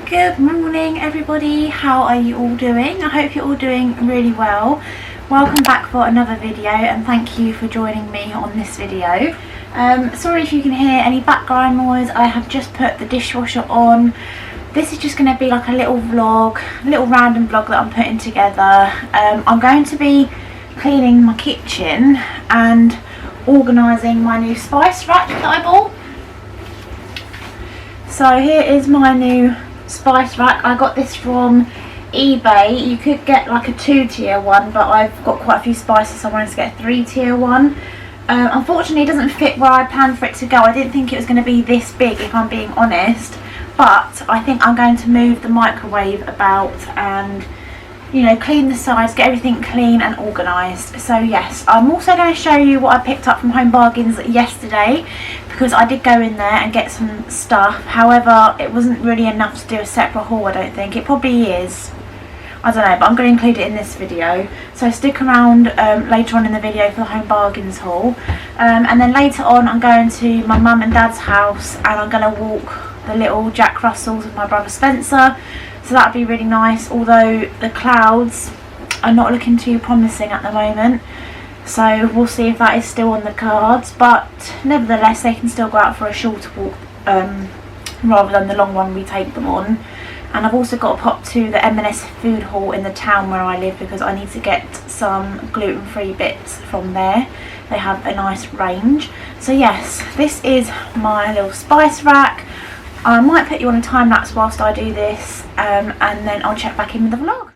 Good morning everybody, how are you all doing? I hope you're all doing really well. Welcome back for another video and thank you for joining me on this video. Sorry if you can hear any background noise. I have just put the dishwasher on. This is just going to be like a little vlog, a little random vlog that I'm putting together. I'm going to be cleaning my kitchen and organising my new spice rack that I bought. So here is my new spice rack. I got this from eBay. You could get like a 2-tier one, but I've got quite a few spices so I wanted to get a 3-tier one. Unfortunately it doesn't fit where I planned for it to go. I didn't think it was going to be this big, if I'm being honest, but I think I'm going to move the microwave about and, you know, clean the sides, get everything clean and organised. So yes, I'm also going to show you what I picked up from Home Bargains yesterday, because I did go in there and get some stuff. However, it wasn't really enough to do a separate haul, I don't think. It probably is, I don't know, but I'm going to include it in this video. So stick around later on in the video for the Home Bargains haul. And then later on I'm going to my mum and dad's house and I'm going to walk the little Jack Russells with my brother Spencer. So that'd be really nice, although the clouds are not looking too promising at the moment. So we'll see if that is still on the cards, but nevertheless they can still go out for a shorter walk rather than the long one we take them on. And I've also got to pop to the M&S Food Hall in the town where I live because I need to get some gluten-free bits from there. They have a nice range. So yes, this is my little spice rack. I might put you on a time lapse whilst I do this, and then I'll check back in with the vlog.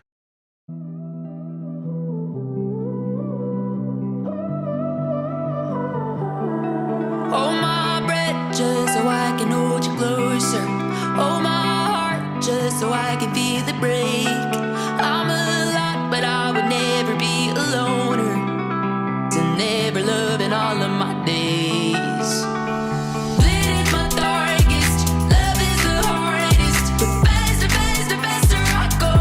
Hold my breath just so I can hold you closer. Hold my heart just so I can feel it break. I'm a lot, but I would never be a loner. To never love in all of my days. Bleed is my darkest, love is the hardest. But faster, faster, faster I go.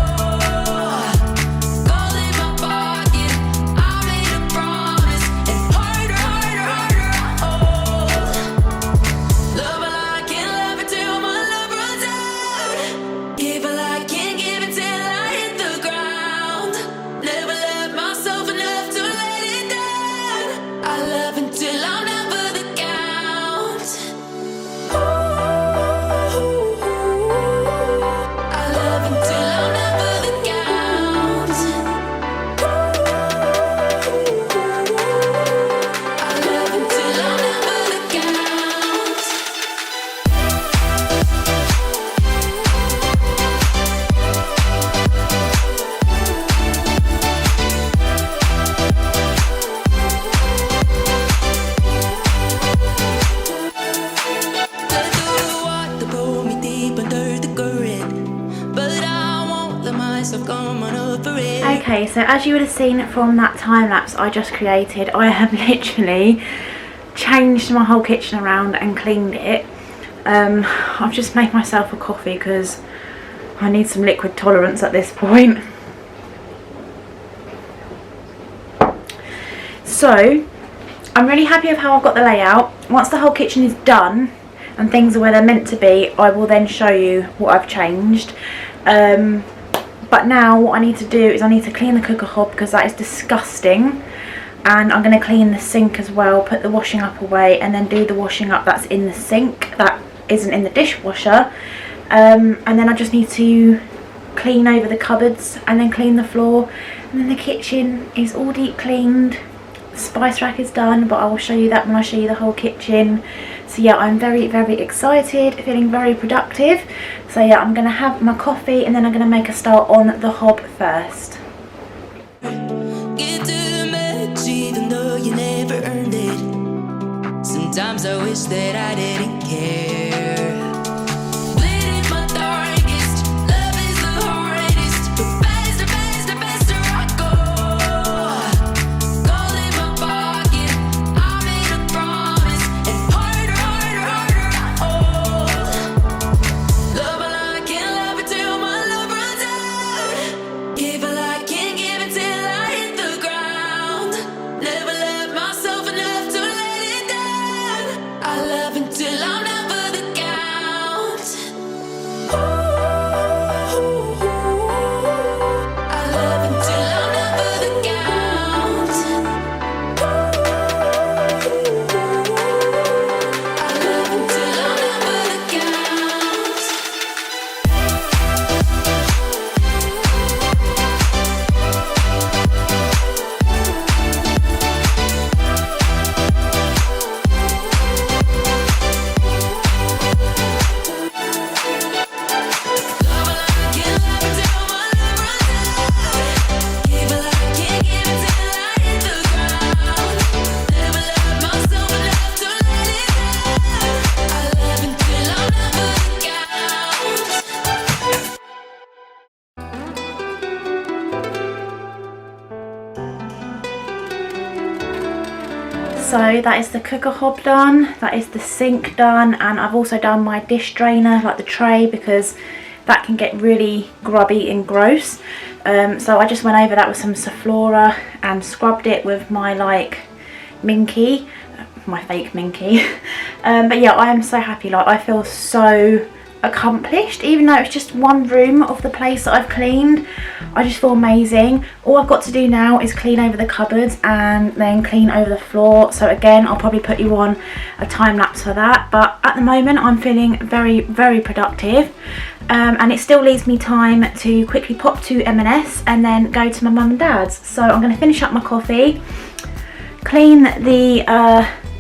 Gold in my pocket, I made a promise. And harder, harder, harder I hold. Love while I can love it till my love runs out. Give while I can give it till I hit the ground. Never love myself enough to let it down. I love until I'm down for the count. I love until I'm down for the count. I love until I'm down for the count. Let the water pull me deep under the current, but I won't let myself come on over it. Okay, so as you would have seen from that time lapse I just created, I have literally changed my whole kitchen around and cleaned it. I've just made myself a coffee because I need some liquid tolerance at this point. So I'm really happy with how I've got the layout. Once the whole kitchen is done and things are where they're meant to be, I will then show you what I've changed. But now what I need to do is I need to clean the cooker hob because that is disgusting, and I'm going to clean the sink as well, put the washing up away and then do the washing up that's in the sink that isn't in the dishwasher. And then I just need to clean over the cupboards and then clean the floor, and then the kitchen is all deep cleaned. The spice rack is done, but I will show you that when I show you the whole kitchen. So yeah, I'm very, very excited, feeling very productive. So yeah, I'm going to have my coffee and then I'm going to make a start on the hob first. Get too much even though you never earned it. Sometimes I wish that I didn't care. Bleed is my darkest, love is the hardest. But faster, faster, faster I go. Gold in my pocket, I made a promise. And harder, harder, harder I hold. Love while I can love it till my love runs out. Give while I can give it till I hit the ground. Never love myself enough to let it down. I love until I'm down for the So that is the cooker hob done, that is the sink done, and I've also done my dish drainer, like the tray, because that can get really grubby and gross. So I just went over that with some Sephora and scrubbed it with my like Minky, my fake Minky. But yeah, I am so happy. Like, I feel so accomplished, even though it's just one room of the place that I've cleaned. I just feel amazing. All I've got to do now is clean over the cupboards and then clean over the floor. So again, I'll probably put you on a time lapse for that, but at the moment I'm feeling very, very productive. And it still leaves me time to quickly pop to M&S and then go to my mum and dad's. So I'm going to finish up my coffee, clean the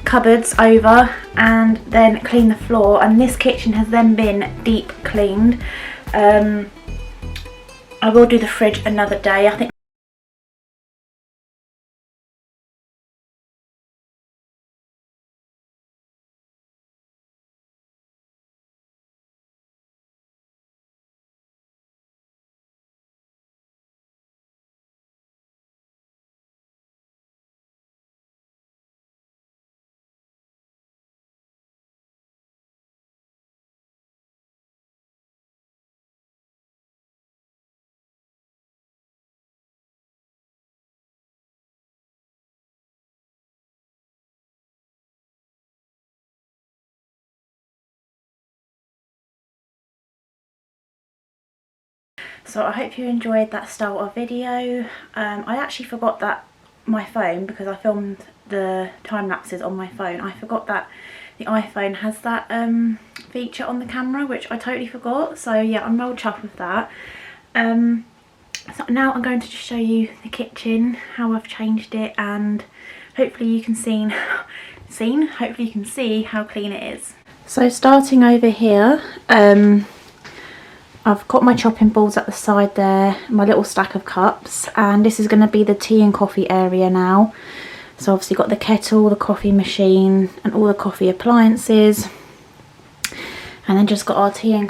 cupboards over, and then clean the floor. And this kitchen has then been deep cleaned. I will do the fridge another day. I think so. I hope you enjoyed that style of video. I actually forgot that my phone, because I filmed the time lapses on my phone, I forgot that the iPhone has that feature on the camera, which I totally forgot. So yeah, I'm well chuffed with that. So now I'm going to just show you the kitchen, how I've changed it, and hopefully you can hopefully you can see how clean it is. So starting over here, I've got my chopping boards at the side there, my little stack of cups, and this is going to be the tea and coffee area now. So obviously got the kettle, the coffee machine, and all the coffee appliances. And then just got our tea and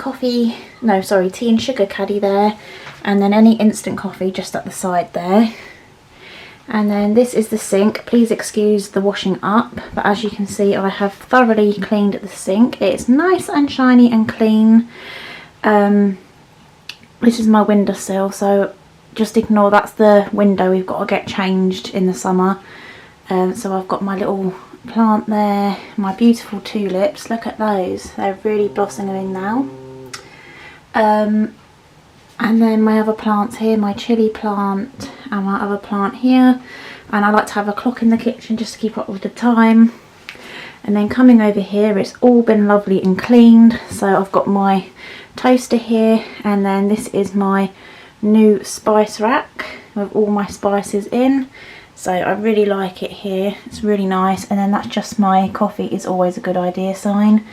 sugar caddy there, and then any instant coffee just at the side there. And then this is the sink. Please excuse the washing up, but as you can see, I have thoroughly cleaned the sink. It's nice and shiny and clean. This is my windowsill, so just ignore, that's the window we've got to get changed in the summer. So I've got my little plant there, my beautiful tulips, look at those, they're really blossoming now. And then my other plants here, my chilli plant and my other plant here. And I like to have a clock in the kitchen just to keep up with the time. And then coming over here, it's all been lovely and cleaned. So I've got my toaster here, and then this is my new spice rack with all my spices in. So I really like it here, it's really nice. And then that's just my coffee is always a good idea sign.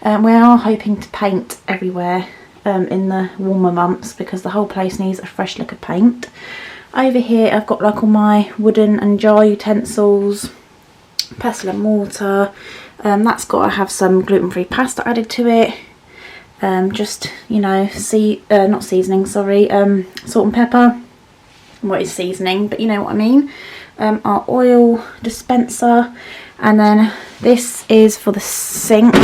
We are hoping to paint everywhere in the warmer months, because the whole place needs a fresh lick of paint. Over here I've got like all my wooden and jar utensils, pestle and mortar. That's got to have some gluten-free pasta added to it. Just, you know, not seasoning, sorry, salt and pepper. What is seasoning, but you know what I mean. Our oil dispenser, and then this is for the sink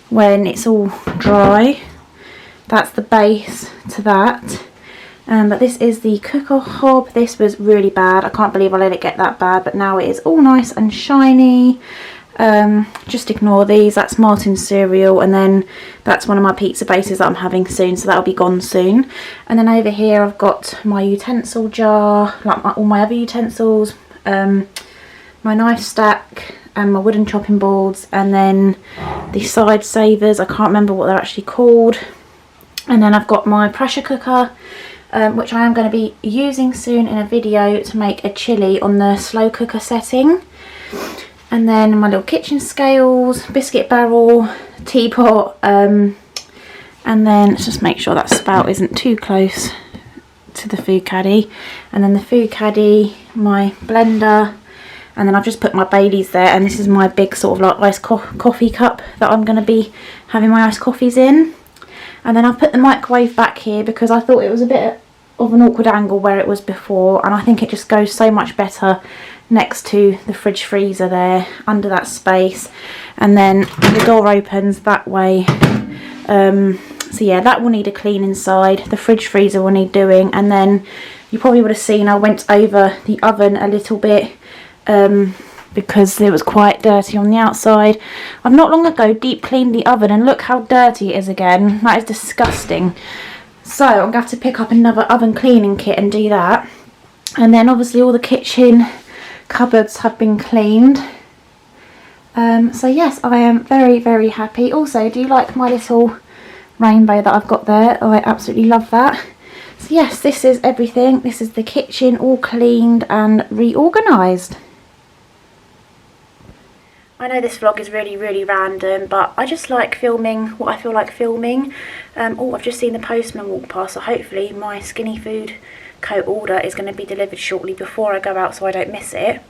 when it's all dry. That's the base to that. But this is the cooker hob. This was really bad. I can't believe I let it get that bad, but now it is all nice and shiny. Just ignore these. That's Martin's cereal, and then that's one of my pizza bases that I'm having soon, so that'll be gone soon. And then over here I've got my utensil jar, like all my other utensils, my knife stack and my wooden chopping boards, and then the side savers, I can't remember what they're actually called. And then I've got my pressure cooker, which I am going to be using soon in a video to make a chili on the slow cooker setting. And then my little kitchen scales, biscuit barrel, teapot, and then let's just make sure that spout isn't too close to the food caddy. And then the food caddy, my blender, and then I've just put my Baileys there, and this is my big sort of like iced coffee cup that I'm going to be having my iced coffees in. And then I've put the microwave back here because I thought it was a bit of an awkward angle where it was before, and I think it just goes so much better next to the fridge freezer there, under that space, and then the door opens that way. So yeah, that will need a clean inside. The fridge freezer will need doing, and then you probably would have seen I went over the oven a little bit because it was quite dirty on the outside. I've not long ago deep cleaned the oven, and look how dirty it is again. That is disgusting. So I'm going to have to pick up another oven cleaning kit and do that. And then obviously all the kitchen cupboards have been cleaned. So yes, I am very, very happy. Also, do you like my little rainbow that I've got there? Oh, I absolutely love that. So yes, this is everything. This is the kitchen all cleaned and reorganised. I know this vlog is really, really random, but I just like filming what I feel like filming. Oh, I've just seen the postman walk past, so hopefully my Skinny Food Co order is going to be delivered shortly before I go out so I don't miss it.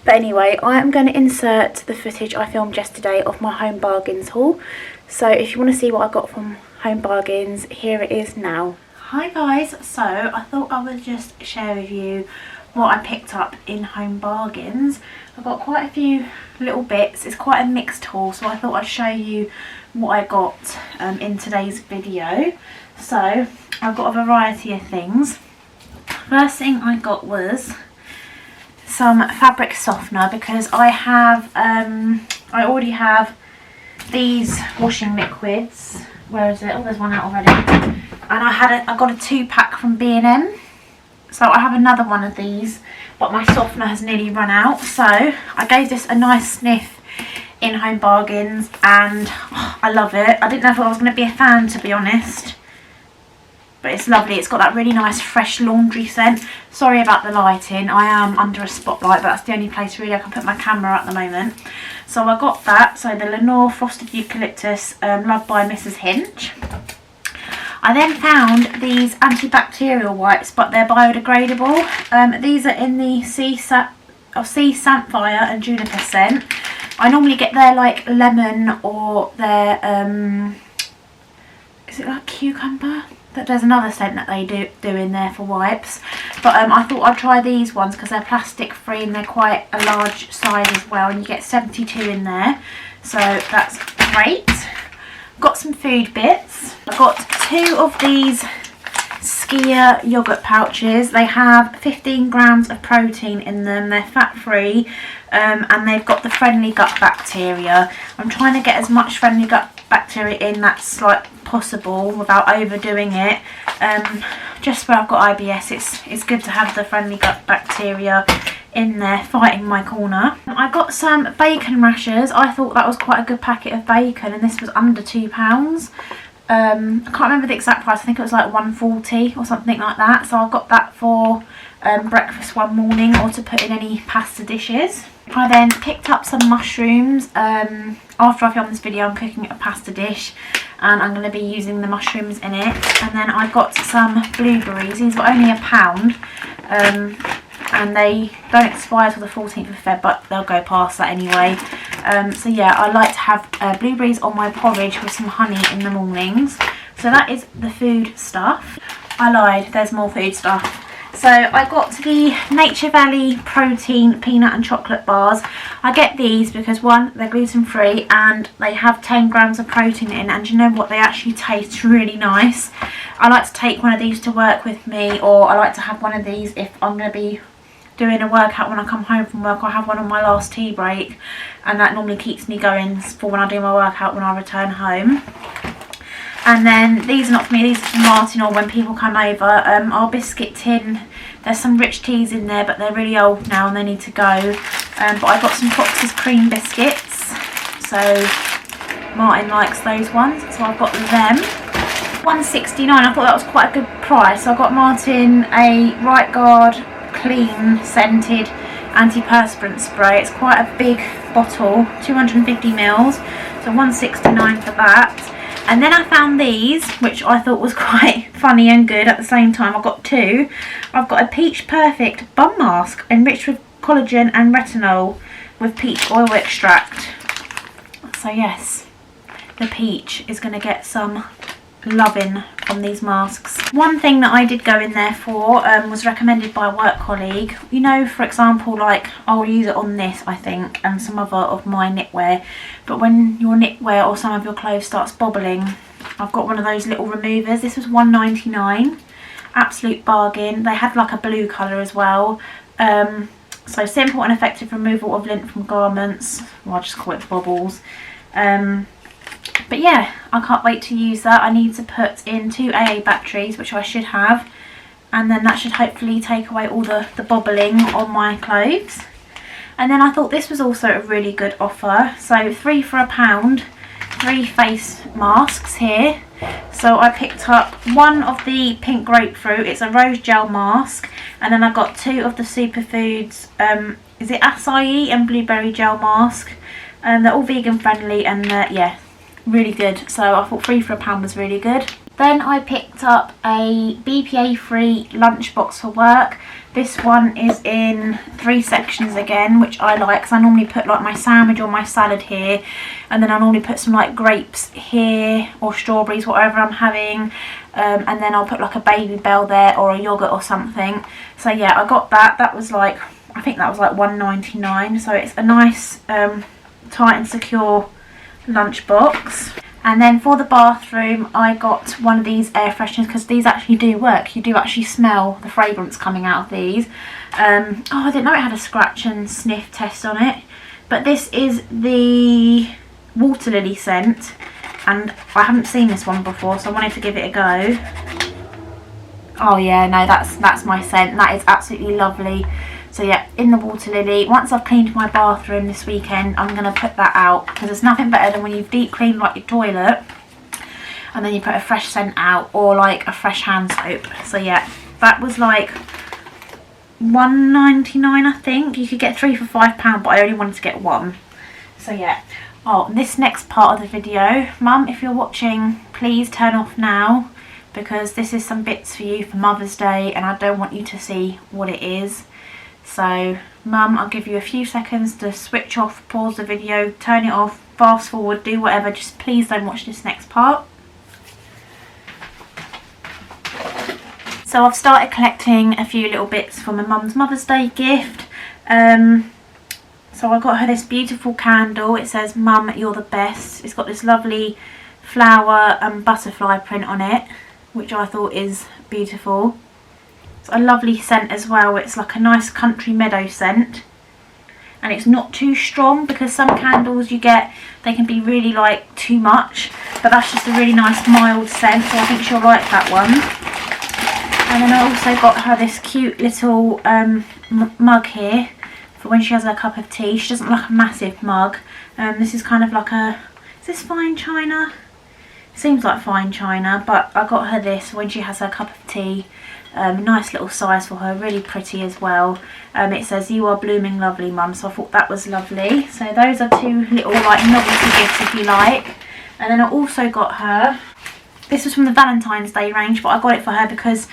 But anyway, I am going to insert the footage I filmed yesterday of my Home Bargains haul. So if you want to see what I got from Home Bargains, here it is now. Hi guys, so I thought I would just share with you what I picked up in Home Bargains. I've got quite a few little bits. It's quite a mixed haul, so I thought I'd show you what I got in today's video. So I've got a variety of things. First thing I got was some fabric softener, because I have I already have these washing liquids. Where is it? Oh, there's one out already. And I got a 2-pack from B&M. So I have another one of these, but my softener has nearly run out. So I gave this a nice sniff in Home Bargains, and I love it. I didn't know if I was going to be a fan, to be honest, but it's lovely. It's got that really nice fresh laundry scent. Sorry about the lighting, I am under a spotlight, but that's the only place really I can put my camera at the moment. So I got that. So the Lenore Frosted Eucalyptus, loved by Mrs. Hinch. I then found these antibacterial wipes, but they're biodegradable. These are in the sea samphire and juniper scent. I normally get their like lemon or their is it like cucumber? But there's another scent that they do in there for wipes. But I thought I'd try these ones because they're plastic free and they're quite a large size as well, and you get 72 in there, so that's great. Got some food bits. I got 2 of these Skia yogurt pouches. They have 15 grams of protein in them. They're fat free, and they've got the friendly gut bacteria. I'm trying to get as much friendly gut bacteria in that's like possible without overdoing it. Just where I've got IBS, it's good to have the friendly gut bacteria in there fighting my corner. I got some bacon rashers. I thought that was quite a good packet of bacon, and this was under £2. I can't remember the exact price. I think it was like $1.40 or something like that. So I got that for breakfast one morning, or to put in any pasta dishes. I then picked up some mushrooms. After I film this video, I'm cooking a pasta dish, and I'm going to be using the mushrooms in it. And then I got some blueberries. These were only £1. And they don't expire till the 14th of Feb, but they'll go past that anyway. So yeah, I like to have blueberries on my porridge with some honey in the mornings. So that is the food stuff. I lied, there's more food stuff. So I got the Nature Valley protein peanut and chocolate bars. I get these because, one, they're gluten free and they have 10 grams of protein in, and you know what, they actually taste really nice. I like to take one of these to work with me, or I like to have one of these if I'm going to be doing a workout when I come home from work. I have one on my last tea break, and that normally keeps me going for when I do my workout when I return home. And then these are not for me, these are for Martin or when people come over. Our biscuit tin, there's some rich teas in there, but they're really old now and they need to go. But I got some Fox's cream biscuits, so Martin likes those ones, so I've got them. $1.69, I thought that was quite a good price. So I got Martin a Right Guard clean scented antiperspirant spray. It's quite a big bottle, 250 mils, so $1.69 for that. And then I found these, which I thought was quite funny and good at the same time. I got 2. I've got a Peach Perfect bum mask enriched with collagen and retinol with peach oil extract. So yes, the peach is going to get some loving on these masks. One thing that I did go in there for was recommended by a work colleague. You know, for example, like I'll use it on this, I think, and some other of my knitwear, but when your knitwear or some of your clothes starts bobbling, I've got one of those little removers. This was £1.99, absolute bargain. They had like a blue colour as well. So simple and effective removal of lint from garments. Well, I just call it bobbles. But yeah, I can't wait to use that. I need to put in 2 AA batteries, which I should have, and then that should hopefully take away all the bobbling on my clothes. And then I thought this was also a really good offer. So 3 for £1, 3 face masks here. So I picked up one of the pink grapefruit, it's a rose gel mask, and then I got 2 of the Superfoods, is it acai and blueberry gel mask. They're all vegan friendly and yeah, really good. So I thought 3 for £1 was really good. Then I picked up a BPA free lunchbox for work. This one is in 3 sections again, which I like because I normally put like my sandwich or my salad here, and then I normally put some like grapes here or strawberries, whatever I'm having, and then I'll put like a Baby Bell there or a yogurt or something. So yeah, I got that. That was like, I think that was like £1.99. So it's a nice tight and secure lunchbox. And then for the bathroom, I got one of these air fresheners because these actually do work. You do actually smell the fragrance coming out of these. Oh, I didn't know it had a scratch and sniff test on it. But this is the Water Lily scent, and I haven't seen this one before, so I wanted to give it a go. Oh yeah, no, that's my scent. That is absolutely lovely. So yeah, in the Water Lily. Once I've cleaned my bathroom this weekend, I'm going to put that out, because there's nothing better than when you've deep cleaned like your toilet and then you put a fresh scent out, or like a fresh hand soap. So yeah, that was like £1.99 I think. You could get 3 for £5, but I only wanted to get 1. So yeah. Oh, this next part of the video, Mum, if you're watching, please turn off now, because this is some bits for you for Mother's Day and I don't want you to see what it is. So Mum, I'll give you a few seconds to switch off, pause the video, turn it off, fast forward, do whatever, just please don't watch this next part. So I've started collecting a few little bits for my mum's Mother's Day gift. So I got her this beautiful candle. It says, "Mum, you're the best." It's got this lovely flower and butterfly print on it, which I thought is beautiful. It's a lovely scent as well. It's like a nice country meadow scent, and it's not too strong, because some candles you get, they can be really like too much, but that's just a really nice mild scent, so I think she'll like that one. And then I also got her this cute little mug here for when she has her cup of tea. She doesn't like a massive mug. This is kind of like a, is this fine china? Seems like fine china, but I got her this when she has her cup of tea. Nice little size for her, really pretty as well. It says, "You are blooming lovely, Mum," so I thought that was lovely. So those are 2 little like novelty gifts if you like. And then I also got her, this was from the Valentine's Day range, but I got it for her because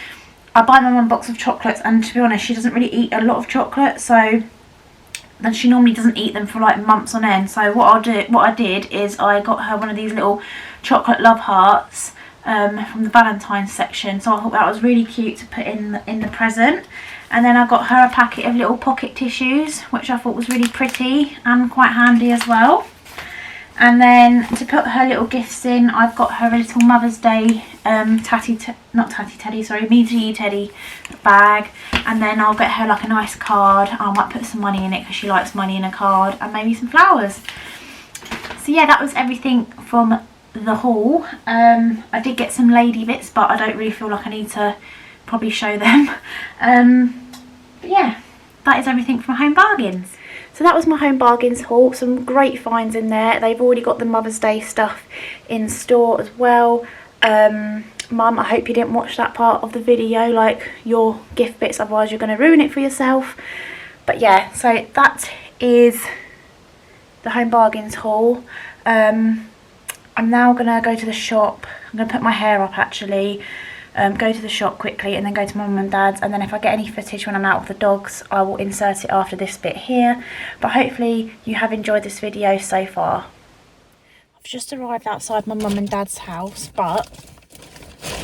I buy my mum a box of chocolates, and to be honest, she doesn't really eat a lot of chocolate, so then she normally doesn't eat them for like months on end. So what I did is I got her one of these little chocolate love hearts from the Valentine's section, so I thought that was really cute to put in the present. And then I got her a packet of little pocket tissues, which I thought was really pretty and quite handy as well. And then to put her little gifts in, I've got her a little Mother's Day Me To You Teddy bag, and then I'll get her like a nice card. I might put some money in it because she likes money in a card, and maybe some flowers. So yeah, that was everything from the haul. I did get some lady bits, but I don't really feel like I need to probably show them. But yeah, that is everything from Home Bargains. So that was my Home Bargains haul. Some great finds in there. They've already got the Mother's Day stuff in store as well. Mum, I hope you didn't watch that part of the video, like your gift bits, otherwise you're going to ruin it for yourself. But yeah, so that is the Home Bargains haul. I'm now going to go to the shop. I'm going to put my hair up actually, go to the shop quickly, and then go to my mum and dad's, and then if I get any footage when I'm out with the dogs, I will insert it after this bit here. But hopefully you have enjoyed this video so far. I've just arrived outside my mum and dad's house, but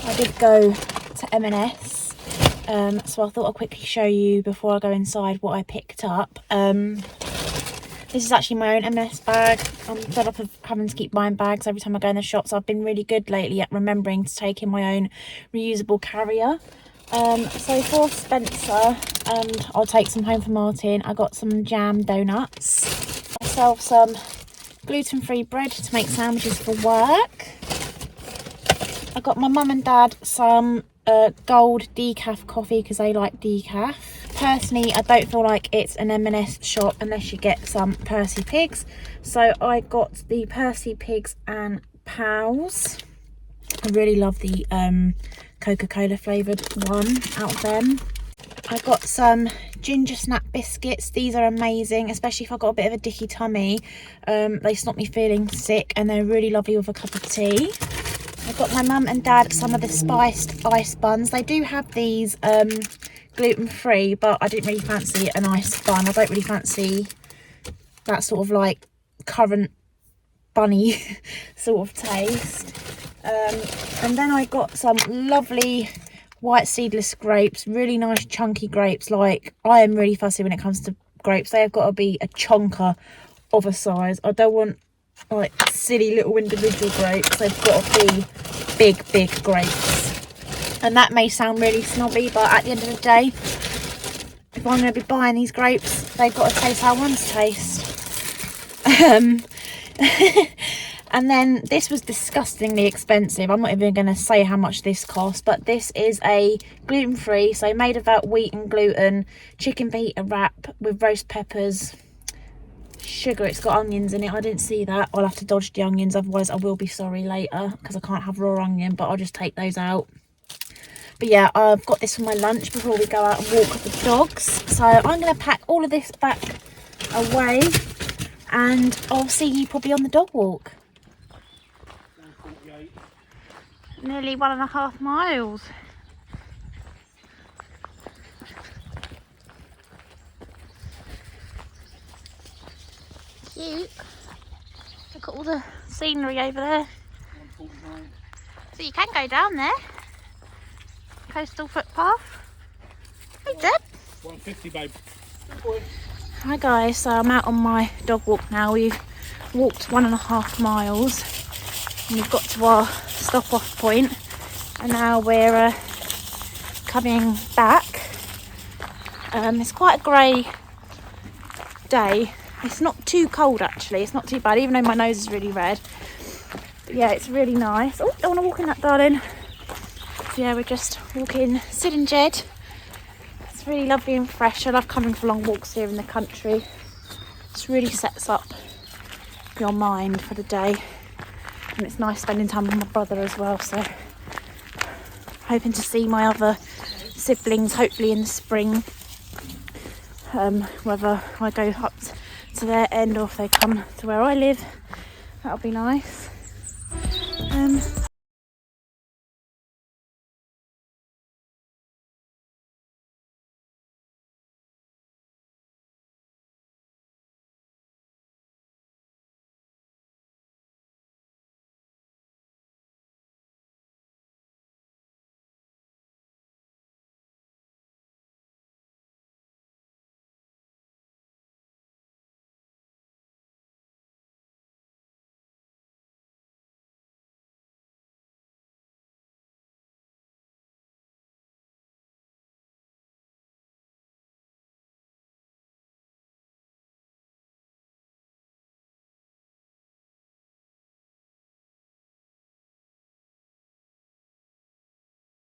I did go to M&S, so I thought I'd quickly show you before I go inside what I picked up. This is actually my own M&S bag. I'm fed up of having to keep buying bags every time I go in the shops. I've been really good lately at remembering to take in my own reusable carrier. So for Spencer, and I'll take some home for Martin, I got some jam donuts. Myself some gluten-free bread to make sandwiches for work. I got my mum and dad some gold decaf coffee because they like decaf. Personally, I don't feel like it's an M&S shop unless you get some Percy Pigs. So I got the Percy Pigs and Pals. I really love the Coca-Cola flavoured one out of them. I got some ginger snap biscuits. These are amazing, especially if I've got a bit of a dicky tummy. They stop me feeling sick and they're really lovely with a cup of tea. I got my mum and dad some of the spiced ice buns. They do have these gluten-free, but I didn't really fancy an ice bun. I don't really fancy that sort of like currant bunny sort of taste. And then I got some lovely white seedless grapes, really nice chunky grapes. Like, I am really fussy when it comes to grapes. They have got to be a chonker of a size. I don't want like silly little individual grapes. They've got to be big grapes. And that may sound really snobby, but at the end of the day, if I'm going to be buying these grapes, they've got to taste how ones taste. And then this was disgustingly expensive. I'm not even going to say how much this cost, but this is a gluten-free, so made without wheat and gluten, chicken fajita wrap with roast peppers, sugar. It's got onions in it. I didn't see that. I'll have to dodge the onions, otherwise I will be sorry later because I can't have raw onion, but I'll just take those out. But yeah, I've got this for my lunch before we go out and walk with the dogs. So I'm going to pack all of this back away and I'll see you probably on the dog walk. Nearly 1.5 miles. Cute. Look at all the scenery over there. So you can go down there. Coastal footpath. Hey Deb. 150, babe. Hi guys, so I'm out on my dog walk now. We've walked 1.5 miles and we've got to our stop off point and now we're coming back. It's quite a grey day. It's not too cold actually, it's not too bad, even though my nose is really red. But yeah, it's really nice. Oh, don't want to walk in that, darling. So yeah, we're just walking Sid and Jed. It's really lovely and fresh. I love coming for long walks here in the country. It really sets up your mind for the day. And it's nice spending time with my brother as well, so hoping to see my other siblings hopefully in the spring. Whether I go up to their end or if they come to where I live, that'll be nice.